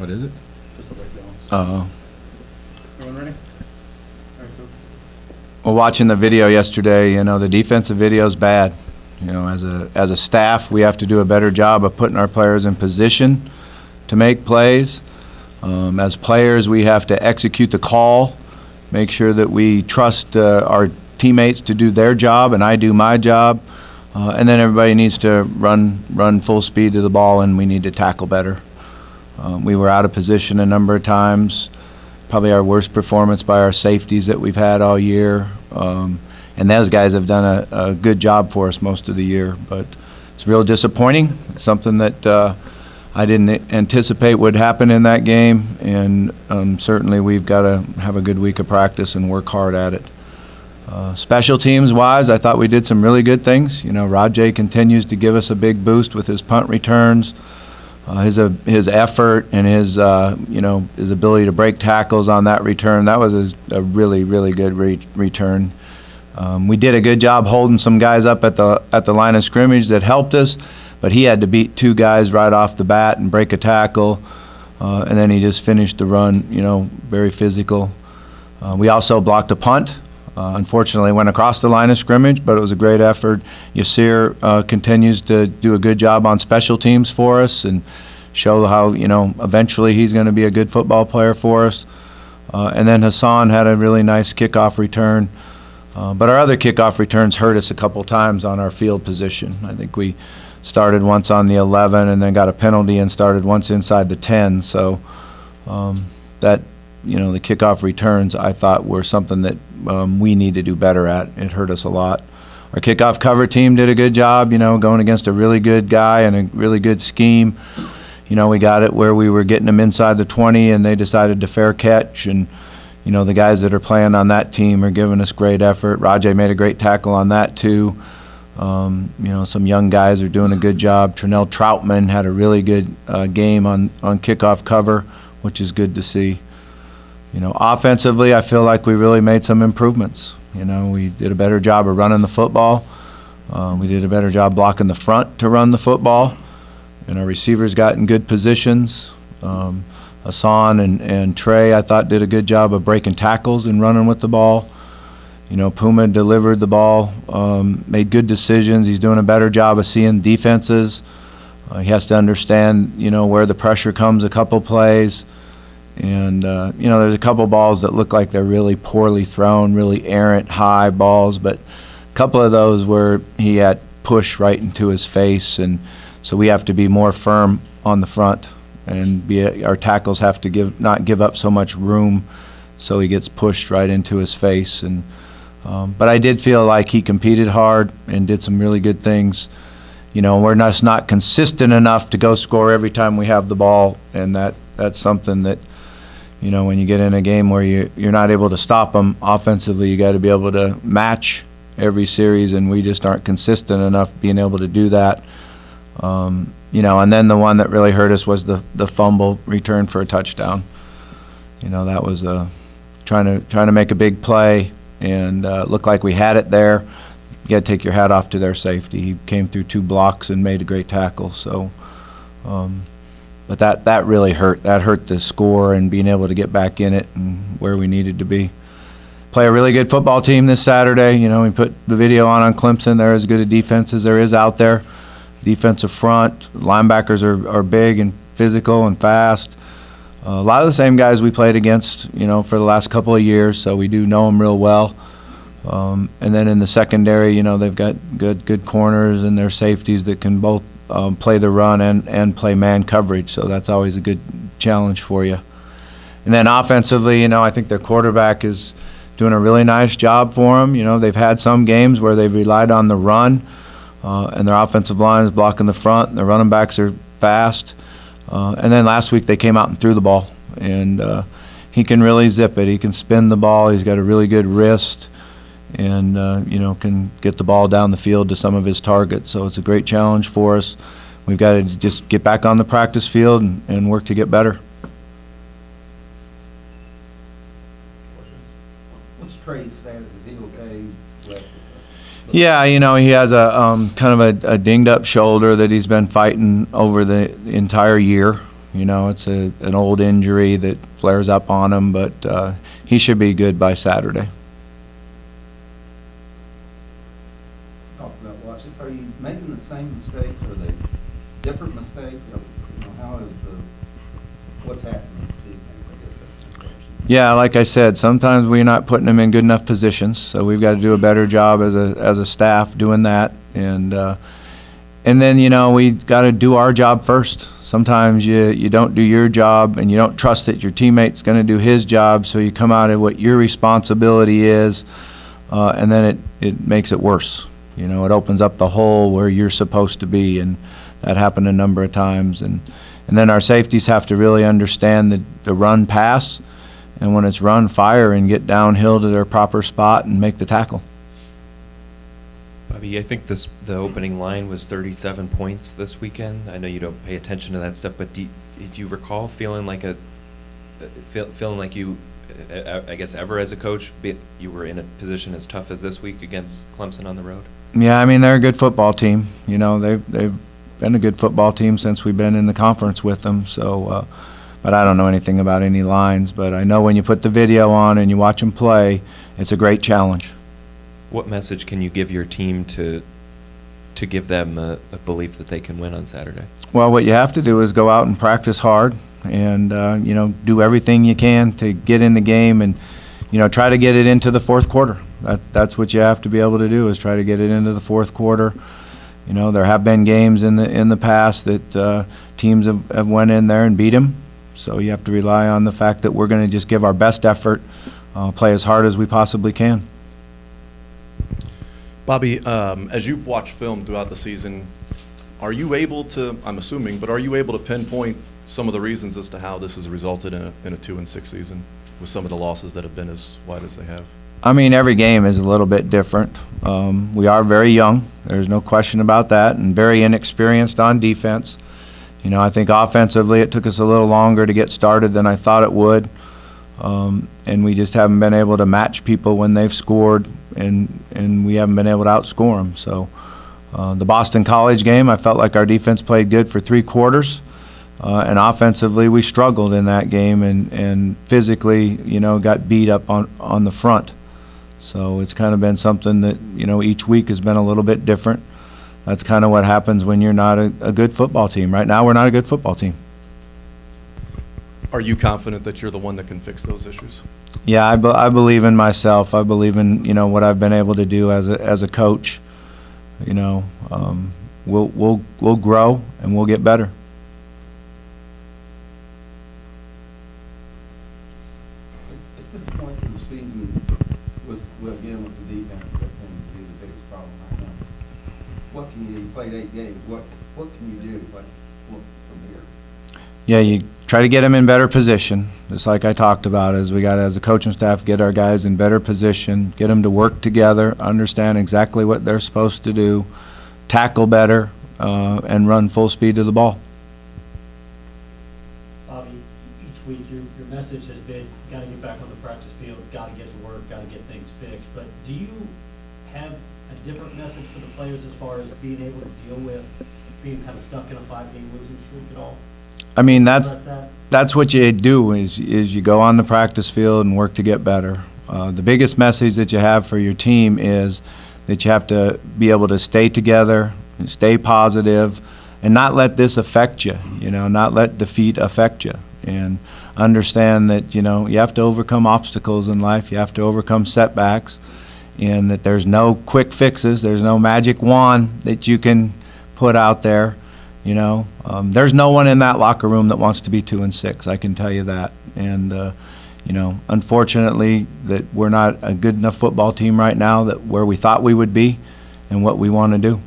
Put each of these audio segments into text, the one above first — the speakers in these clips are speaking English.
What is it? Just the weight balance. Everyone ready? All right, Coach. Well, watching the video yesterday, you know, the defensive video is bad. You know, as a staff, we have to do a better job of putting our players in position to make plays. As players, we have to execute the call, make sure that we trust our teammates to do their job, and I do my job. And then everybody needs to run full speed to the ball, and we need to tackle better. We were out of position a number of times. Probably our worst performance by our safeties that we've had all year. And those guys have done a good job for us most of the year. But it's real disappointing. It's something that I didn't anticipate would happen in that game. And certainly we've got to have a good week of practice and work hard at it. Special teams-wise, I thought we did some really good things. You know, Rajay continues to give us a big boost with his punt returns. His effort and his his ability to break tackles on that return, that was a really, really good return. We did a good job holding some guys up at the line of scrimmage that helped us, but he had to beat two guys right off the bat and break a tackle, and then he just finished the run, you know, very physical. We also blocked a punt. Unfortunately, went across the line of scrimmage, but it was a great effort. Yasir continues to do a good job on special teams for us and show how, you know, eventually he's going to be a good football player for us. And then Hassan had a really nice kickoff return. But our other kickoff returns hurt us a couple times on our field position. I think we started once on the 11 and then got a penalty and started once inside the 10. So that, you know, the kickoff returns I thought were something that we need to do better at. It hurt us a lot. Our kickoff cover team did a good job, you know, going against a really good guy and a really good scheme. You know, we got it where we were getting them inside the 20 and they decided to fair catch. And, you know, the guys that are playing on that team are giving us great effort. Rajay made a great tackle on that too. You know, some young guys are doing a good job. Trinell Troutman had a really good game on kickoff cover, which is good to see. You know, offensively, I feel like we really made some improvements. You know, we did a better job of running the football. We did a better job blocking the front to run the football. And our receivers got in good positions. Hassan and Trey, I thought, did a good job of breaking tackles and running with the ball. You know, Puma delivered the ball, made good decisions. He's doing a better job of seeing defenses. He has to understand, you know, where the pressure comes a couple plays. And, you know, there's a couple balls that look like they're really poorly thrown, really errant, high balls, but a couple of those where he had push right into his face, and so we have to be more firm on the front, and our tackles have to not give up so much room so he gets pushed right into his face. And but I did feel like he competed hard and did some really good things. You know, we're just not consistent enough to go score every time we have the ball, and that's something that, you know, when you get in a game where you're not able to stop them offensively, you got to be able to match every series, and we just aren't consistent enough being able to do that. You know, and then the one that really hurt us was the fumble return for a touchdown. You know, that was trying to make a big play, and looked like we had it there. You got to take your hat off to their safety. He came through two blocks and made a great tackle. So. But that really hurt. That hurt the score and being able to get back in it and where we needed to be. Play a really good football team this Saturday. You know, we put the video on Clemson. They're as good a defense as there is out there. Defensive front, linebackers are big and physical and fast. A lot of the same guys we played against, you know, for the last couple of years, so we do know them real well. And then in the secondary, you know, they've got good corners and their safeties that can both play the run and play man coverage, so that's always a good challenge for you. And then offensively, you know, I think their quarterback is doing a really nice job for them. You know, they've had some games where they've relied on the run, and their offensive line is blocking the front, and their running backs are fast. And then last week they came out and threw the ball, and he can really zip it. He can spin the ball. He's got a really good wrist, and you know, can get the ball down the field to some of his targets. So it's a great challenge for us. We've got to just get back on the practice field and work to get better. What's Trey's status? Is he okay? Yeah, you know, he has a kind of a dinged up shoulder that he's been fighting over the entire year. You know, it's an old injury that flares up on him, but he should be good by Saturday. Talk about Washington. Are you making the same mistakes? Are they different mistakes? Or, you know, how is what's happening to the defense? I guess that's the question. Yeah, like I said, sometimes we're not putting them in good enough positions, so we've got to do a better job as a staff doing that. And then, you know, we got to do our job first. Sometimes you don't do your job and you don't trust that your teammate's going to do his job, so you come out of what your responsibility is, and then it makes it worse. You know, it opens up the hole where you're supposed to be, and that happened a number of times. And then our safeties have to really understand the run pass, and when it's run, fire and get downhill to their proper spot and make the tackle. Bobby, I think the opening line was 37 points this weekend. I know you don't pay attention to that stuff, but did you recall feeling like you, I guess, ever as a coach, you were in a position as tough as this week against Clemson on the road? Yeah, I mean, they're a good football team. You know, they've been a good football team since we've been in the conference with them. So, but I don't know anything about any lines. But I know when you put the video on and you watch them play, it's a great challenge. What message can you give your team to give them a belief that they can win on Saturday? Well, what you have to do is go out and practice hard and, you know, do everything you can to get in the game and, you know, try to get it into the fourth quarter. That's what you have to be able to do, is try to get it into the fourth quarter. You know, there have been games in the past that teams have went in there and beat them. So you have to rely on the fact that we're going to just give our best effort, play as hard as we possibly can. Bobby, as you've watched film throughout the season, are you able to, I'm assuming, but are you able to pinpoint some of the reasons as to how this has resulted in a 2-6 season with some of the losses that have been as wide as they have? I mean, every game is a little bit different. We are very young, there's no question about that, and very inexperienced on defense. You know, I think offensively it took us a little longer to get started than I thought it would, and we just haven't been able to match people when they've scored, and we haven't been able to outscore them. So the Boston College game, I felt like our defense played good for 3 quarters, and offensively we struggled in that game, and physically, you know, got beat up on the front. So it's kind of been something that, you know, each week has been a little bit different. That's kind of what happens when you're not a good football team. Right now we're not a good football team. Are you confident that you're the one that can fix those issues? Yeah, I believe in myself. I believe in, you know, what I've been able to do as a coach. You know, we'll grow and we'll get better. At this point in the season, again with the defense, that seems to be the biggest problem right now. What can you played 8 games? What can you do? What from here? Yeah, you try to get them in better position, just like I talked about, as we got as a coaching staff, get our guys in better position, get them to work together, understand exactly what they're supposed to do, tackle better, and run full speed to the ball. Bobby, each week your message has been, got to get back on the practice field, got to get to work, got to get things fixed. But do you have a different message for the players as far as being able to deal with being kind of stuck in a 5-game losing streak at all? I mean, that's what you do, is you go on the practice field and work to get better. The biggest message that you have for your team is that you have to be able to stay together, stay positive, and not let this affect you, you know, not let defeat affect you. And understand that, you know, you have to overcome obstacles in life, you have to overcome setbacks, and that there's no quick fixes, there's no magic wand that you can put out there. You know, there's no one in that locker room that wants to be 2-6. I can tell you that. And you know, unfortunately, that we're not a good enough football team right now that where we thought we would be, and what we want to do.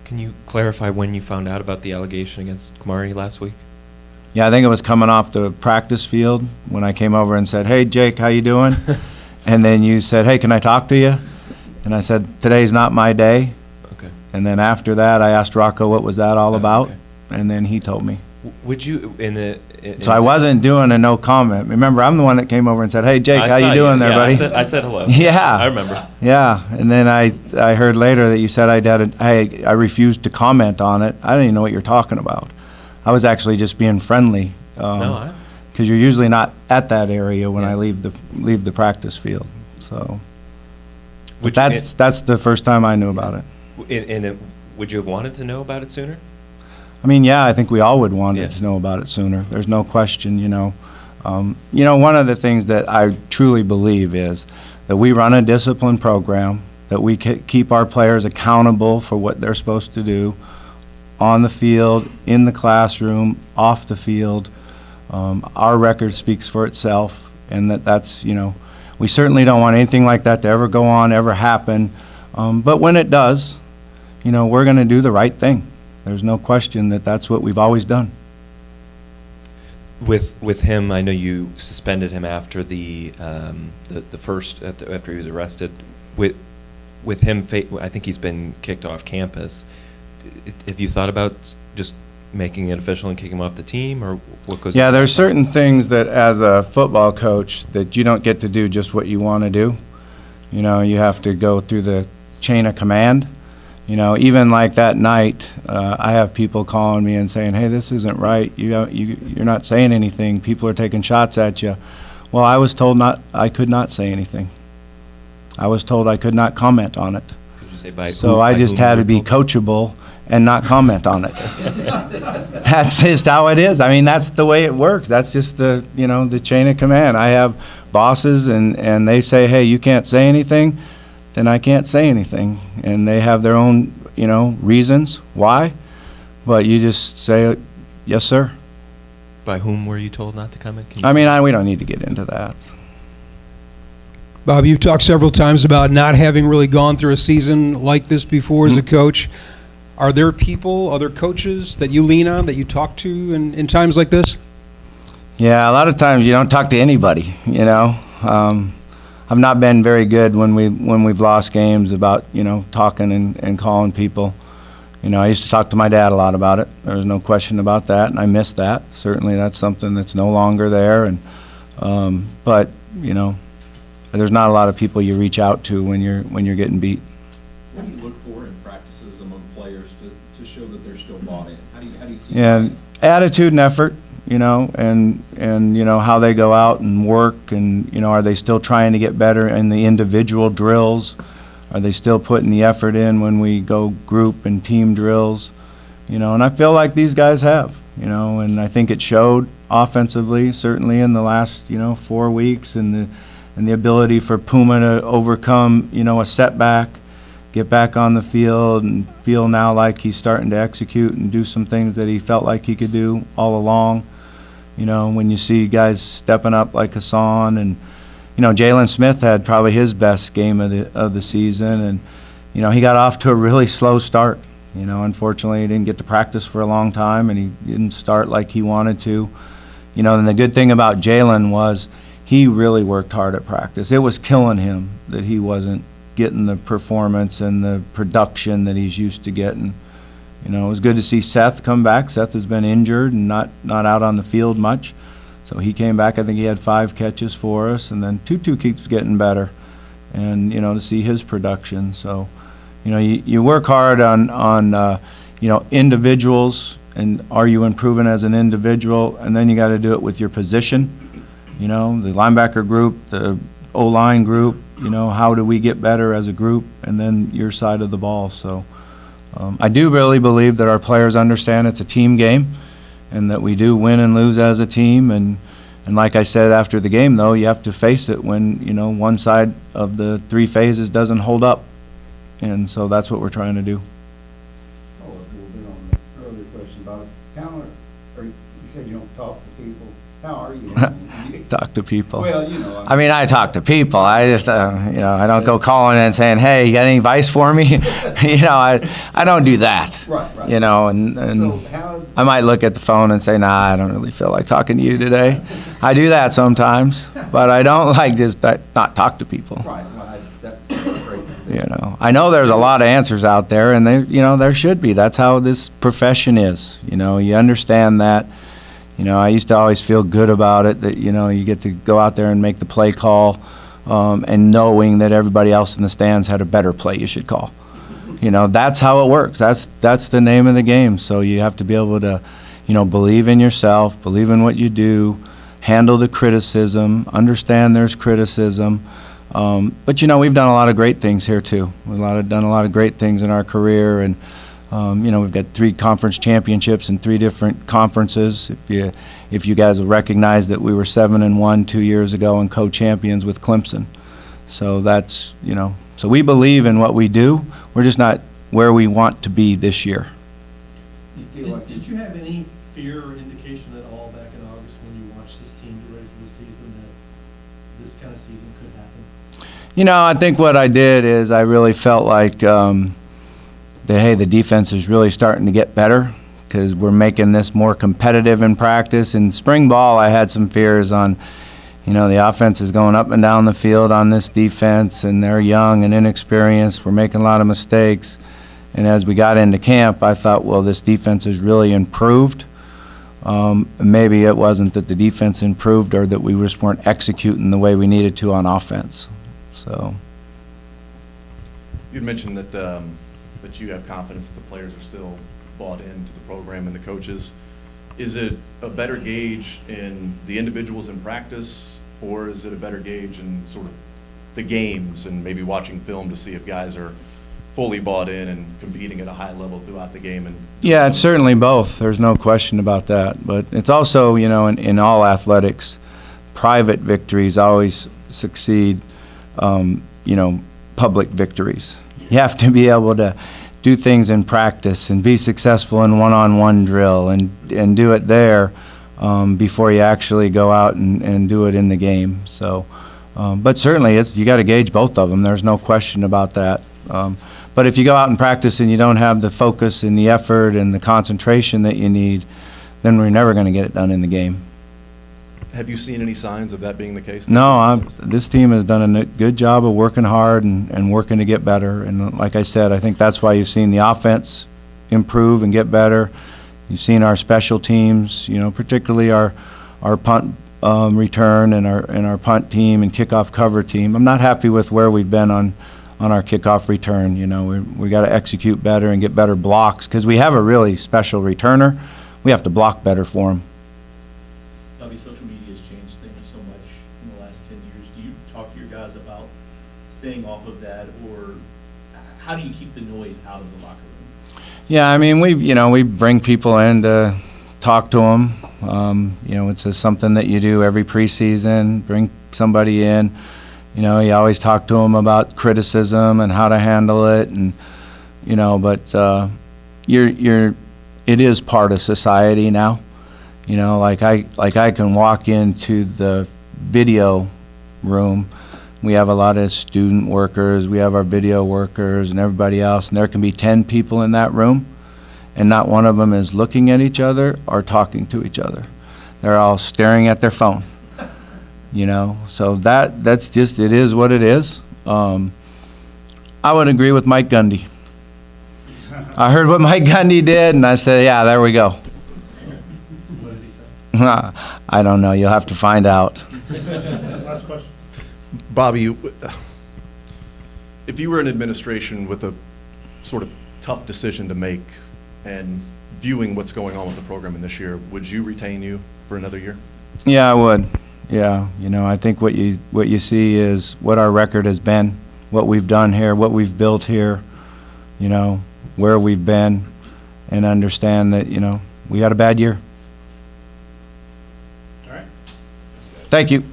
Can you clarify when you found out about the allegation against Kemari last week? Yeah, I think it was coming off the practice field when I came over and said, "Hey, Jake, how you doing?" And then you said, "Hey, can I talk to you?" And I said, "Today's not my day." And then after that, I asked Rocco what was that all about, okay. And then he told me. Would you so I wasn't doing a no comment. Remember, I'm the one that came over and said, "Hey, Jake, how you doing there, buddy?" I said hello. Yeah, I remember. Yeah, and then I heard later that you said I refused to comment on it. I didn't even know what you're talking about. I was actually just being friendly. No, Because you're usually not at that area when Yeah. I leave the practice field. So, Which- that's the first time I knew about it. would you have wanted to know about it sooner? I mean, yeah, I think we all would want Yeah. to know about it sooner. There's no question, you know. One of the things that I truly believe is that we run a disciplined program, that we keep our players accountable for what they're supposed to do on the field, in the classroom, off the field. Our record speaks for itself, and that's, we certainly don't want anything like that to ever go on, ever happen. But when it does, we're going to do the right thing. There's no question that that's what we've always done. With him, I know you suspended him after the first after he was arrested. With him, I think he's been kicked off campus. Have you thought about just making it official and kicking him off the team, or what goes? Yeah, there's certain things that as a football coach that you don't get to do just what you want to do. You have to go through the chain of command. Even like that night, I have people calling me and saying, "Hey, this isn't right. You're not saying anything. People are taking shots at you." Well, I was told I could not say anything. I was told I could not comment on it. Could you say by So I just had to be coachable and not comment on it. That's just how it is. I mean, that's the way it works. That's just the chain of command. I have bosses, and they say, "Hey, you can't say anything," then I can't say anything. And they have their own, reasons why. But you just say, "Yes, sir." By whom were you told not to comment? We don't need to get into that. Bob, you've talked several times about not having really gone through a season like this before as a coach. Are there people, other coaches that you lean on, that you talk to in times like this? Yeah, a lot of times you don't talk to anybody, I've not been very good when we've lost games about, talking and calling people. I used to talk to my dad a lot about it. There's no question about that, and I miss that. Certainly that's something that's no longer there. And but, there's not a lot of people you reach out to when you're getting beat. What do you look for in practices among players to show that they're still bought in? How do you see Yeah, that? attitude and effort, and how they go out and work, and are they still trying to get better in the individual drills? Are they still putting the effort in when we go group and team drills? And I feel like these guys have, and I think it showed offensively, certainly in the last 4 weeks, and the ability for Puma to overcome a setback, get back on the field, and feel now like he's starting to execute and do some things that he felt like he could do all along. When you see guys stepping up like Hassan, and Jalen Smith had probably his best game of the season, and he got off to a really slow start. Unfortunately, he didn't get to practice for a long time, and he didn't start like he wanted to. And the good thing about Jalen was he really worked hard at practice. It was killing him that he wasn't getting the performance and the production that he's used to getting. It was good to see Seth come back. Seth has been injured and not out on the field much. So he came back. I think he had 5 catches for us. And then Tutu keeps getting better. And, to see his production. So, you work hard on individuals, and are you improving as an individual? And then you got to do it with your position. The linebacker group, the O-line group, how do we get better as a group, and then your side of the ball. So I do really believe that our players understand it's a team game, and that we do win and lose as a team. And like I said after the game, though, you have to face it when, one side of the 3 phases doesn't hold up. And so that's what we're trying to do. Follow up a little bit on the earlier question about you said you don't talk to people. How are you? Talk to people. Well, I talk to people. I just, I don't go calling and saying, "Hey, you got any advice for me?" I don't do that. Right. And So how, I might look at the phone and say, "Nah, I don't really feel like talking to you today." I do that sometimes, but I don't like just not talk to people. right, that's great. I know there's a lot of answers out there, and there should be. That's how this profession is. You understand that. I used to always feel good about it, that, you get to go out there and make the play call, and knowing that everybody else in the stands had a better play you should call. That's how it works. That's the name of the game. So you have to be able to, believe in yourself, believe in what you do, handle the criticism, understand there's criticism. But we've done a lot of great things here too. We've done a lot of great things in our career, and we've got 3 conference championships in 3 different conferences. If you guys will recognize that we were 7-1 2 years ago and co-champions with Clemson. So that's so we believe in what we do. We're just not where we want to be this year. Did you have any fear or indication at all back in August when you watched this team get ready for the season that this kind of season could happen? I think what I did is I really felt like the defense is really starting to get better because we're making this more competitive in practice. In spring ball, I had some fears on, the offense is going up and down the field on this defense, and they're young and inexperienced. We're making a lot of mistakes. And as we got into camp, I thought, well, this defense has really improved. Maybe it wasn't that the defense improved or that we just weren't executing the way we needed to on offense. So You'd mentioned that that you have confidence that the players are still bought into the program and the coaches. Is it a better gauge in the individuals in practice, or is it a better gauge in sort of the games and maybe watching film to see if guys are fully bought in and competing at a high level throughout the game? And yeah, it's certainly both. There's no question about that. But it's also, in all athletics, private victories always succeed, public victories. You have to be able to do things in practice and be successful in one-on-one drill and do it there before you actually go out and do it in the game. So, but certainly you got to gauge both of them. There's no question about that. But if you go out and practice and you don't have the focus and the effort and the concentration that you need, then we're never going to get it done in the game. have you seen any signs of that being the case? No, this team has done a good job of working hard and working to get better. And like I said, I think that's why you've seen the offense improve and get better. You've seen our special teams, particularly our punt return and our punt team and kickoff cover team. I'm not happy with where we've been on our kickoff return. We got to execute better and get better blocks because we have a really special returner. We have to block better for him. Bobby, social media has changed things so much in the last 10 years. Do you talk to your guys about staying off of that, or how do you keep the noise out of the locker room? Yeah, I mean, we bring people in to talk to them. It's something that you do every preseason. Bring somebody in. You always talk to them about criticism and how to handle it, and but it is part of society now. Like I can walk into the video room. We have a lot of student workers, we have our video workers and everybody else, and there can be 10 people in that room, and not one of them is looking at each other or talking to each other. They're all staring at their phone. So that's just, it is what it is. I would agree with Mike Gundy. I heard what Mike Gundy did, and I said, yeah, there we go. What did he say? I don't know. You'll have to find out. Last question. Bobby, if you were in administration with a sort of tough decision to make and viewing what's going on with the program in this year, would you retain you for another year? Yeah, I would. Yeah, I think what you see is what our record has been, what we've done here, what we've built here, where we've been, and understand that, we had a bad year. All right. Thank you.